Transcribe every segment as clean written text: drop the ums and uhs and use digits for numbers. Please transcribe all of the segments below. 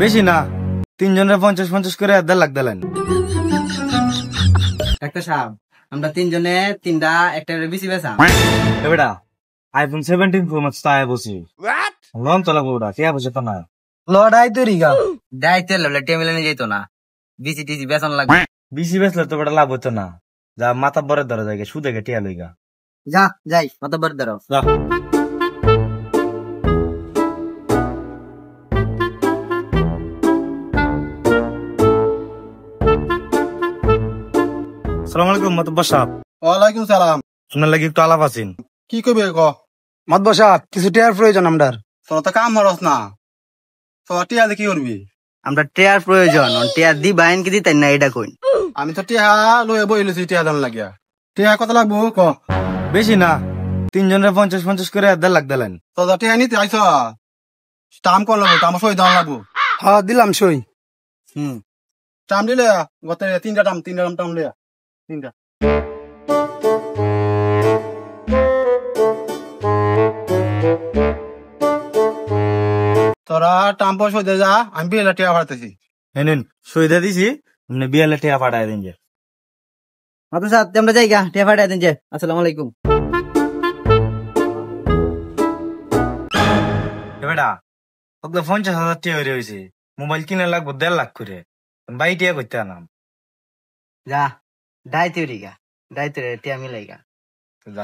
বেশি না, 3 জনের 50-50 করে 1.5 লাখ দিলেন। ডাক্তার সাহেব, আমরা 3 জনে 3টা একটা বেশি বেচাম। বেটা আইফোন 17 প্রো ম্যাক্স তাই বসি লোন তো লাগবো, ওটা কে বসে তো না লড়াই তো রিগা দায়িত্বের লেভেলে টেবিলে নিয়ে যেত না, বিসি টিসি বেতন লাগবে। বেশি বেচলে তো বেটা লাভ হতো না, যা মাথা বরে ধরে যায় সুদে টিয়া লইগা। যা যাই মাথা বড় ধরো। আসসালামু আলাইকুম মাতব্বর সাহেব। ওয়ালাইকুম সালাম। আপনার লাগি একটু আলাপ আছেন। কি কইবে ক? মাতব্বর সাহেব, কিছু টিয়ার প্রয়োজন আমরার। তোর তো কাম হরস না, তোর টিয়া দিয়ে কি করবি? আমরা টেয়ার প্রয়োজন, টেয়ার দি বাইন কি দিতেন না এটা কইন। আমি তো টিয়া লয়ে বইলেছি টিয়া দাম লাগিয়া। টিয়া কত লাগবো ক? বেশি না, 3 জনের 50-50 করে 1.5 লাখ দিলেন। তোর টিয়া নিতে আইস টাম কর লাগবো, টাম সই দাম লাগবো। হ্যাঁ দিলাম সই। টাম দিলে গত 3টা টাম লিয়া 3টা। তোরা টাম পয়সা দে যা, আমি বিয়েলা টিয়া ভাড়তেছি। নেন সইদা দিছি, আপনি বিয়ালে টিয়া পাঠায় দিন। যে মাত্র সাথে আমরা যাই গা, টিয়া ফাটাই দেন। যে আসসালামু আলাইকুম। বেটা ওকে 50,000 টিয়া হয়ে রয়েছে, মোবাইল কিনে লাগবো 1.5 লাখ করে, বাই টিয়া করতে আনাম। যা দায়িত্ব রিগা, দায়িত্ব টিয়া মিলাই গা।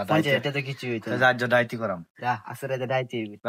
50 তো কিছু হইতো যা যা দায়িত্ব করাম। যা আসলে দায়িত্ব।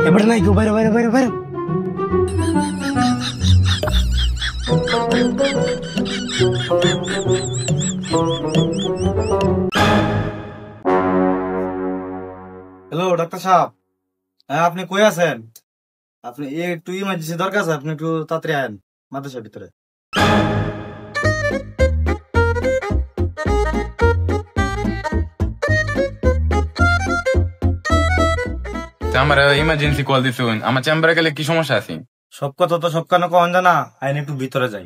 এবার নাই গো, বাইরে বাইরে বাইরে বাইরে। হ্যালো ডাক্তার সাহেব, হ্যাঁ আপনি কই আছেন? আপনি একটু ইমার্জেন্সি দরকার আছে, আপনি একটু তাড়াতাড়ি আয়েন মাদ্রাসার ভিতরে। আমার ইমার্জেন্সি কল দিছুন, আমার চেম্বারে গেলে কি সমস্যা আছে? সব কথা তো সব কেন কন জানা, আইন একটু ভিতরে যাই।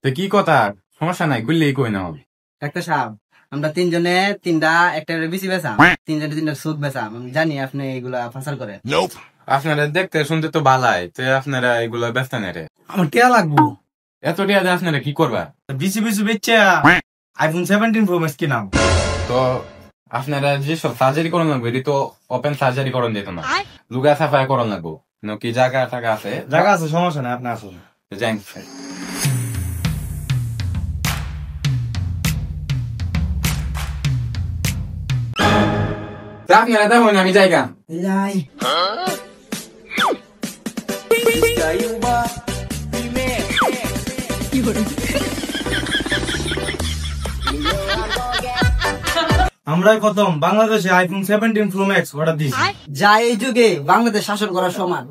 তো কি কথা, সমস্যা নাই, খুললেই কই না হবে। ডাক্তার সাহেব, আমরা 3 জনে 3টা একটা বেশি বেচাম, 3 জনে 3টা সুদ বেচাম। আমি জানি আপনি এগুলা ফাসাল করেন। আপনারা দেখতে শুনতে তো ভালাই, তো আপনারা এগুলো ব্যস্ত নেই রে। আমার টিয়া লাগবো। এত টিয়া দিয়ে আপনারা কি করবা? বিসি বেচছে আইফোন 17 প্রো ম্যাক্স কিনাম। তো আপনারা যেসব সার্জারি করন লাগবে, এটি তো ওপেন সার্জারি করন যেত না, লুগা সাফাই করন লাগবো। কি জায়গা টাকা আছে? জায়গা আছে, সমস্যা নাই, আপনি আসুন। যাই আপনারা দেখুন, আমি জায়গা যাই। আমরাই প্রথম বাংলাদেশে আইফোন 17 প্রো ম্যাক্স অর্ডার দিয়েছি। যা এই যুগে বাংলাদেশ শাসন করার সমান।